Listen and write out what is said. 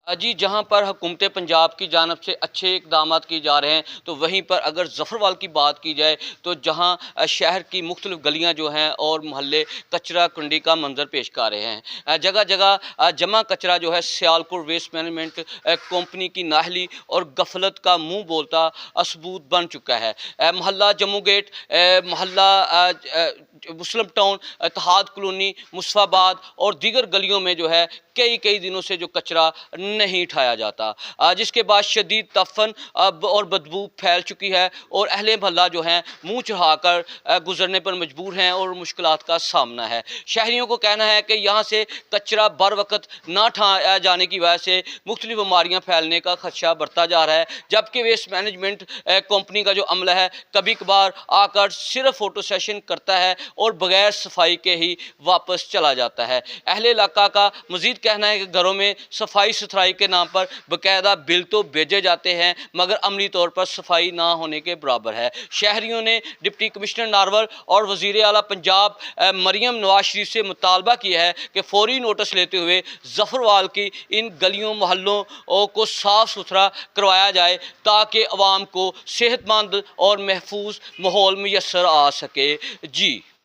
जी, जहाँ पर हुकूमत पंजाब की जानिब से अच्छे इक़दामात किए जा रहे हैं, तो वहीं पर अगर ज़फ़रवाल की बात की जाए, तो जहाँ शहर की मुख्तलिफ़ गलियाँ जो हैं और मोहल्ले कचरा कुंडी का मंज़र पेश कर रहे हैं। जगह-जगह जमा कचरा जो है सियालकोट वेस्ट मैनेजमेंट कंपनी की नाहली और गफलत का मुँह बोलता सबूत बन चुका है। मोहल्ला जम्मू गेट, मोहल्ला मुस्लिम टाउन, इत्तेहाद कॉलोनी, मुस्तफ़ाबाद और दीगर गलियों में जो है कई दिनों से जो कचरा नहीं उठाया जाता, जिसके बाद शदीद तफ़न और बदबू फैल चुकी है और अहले मोहल्ला जो हैं मुँह चढ़ाकर गुजरने पर मजबूर हैं और मुश्किलात का सामना है। शहरियों को कहना है कि यहाँ से कचरा बर वक़्त ना उठाया जाने की वजह से मुख्तलिफ बीमारियाँ फैलने का खदशा बढ़ता जा रहा है, जबकि वेस्ट मैनेजमेंट कंपनी का जो अमला है कभी कभार आकर सिर्फ फ़ोटो सेशन करता है और बगैर सफाई के ही वापस चला जाता है। अहले इलाका का मज़ीद कहना है कि घरों में सफाई सुथराई के नाम पर बाकायदा बिल तो भेजे जाते हैं, मगर अमली तौर पर सफाई ना होने के बराबर है। शहरियों ने डिप्टी कमिश्नर नारवल और वज़ीर आला पंजाब मरियम नवाज शरीफ से मुतालबा किया है कि फौरी नोटिस लेते हुए ज़फ़रवाल की इन गलियों मोहल्लों को साफ़ सुथरा करवाया जाए, ताकि अवाम को सेहतमंद और महफूज माहौल मैसर आ सके। जी।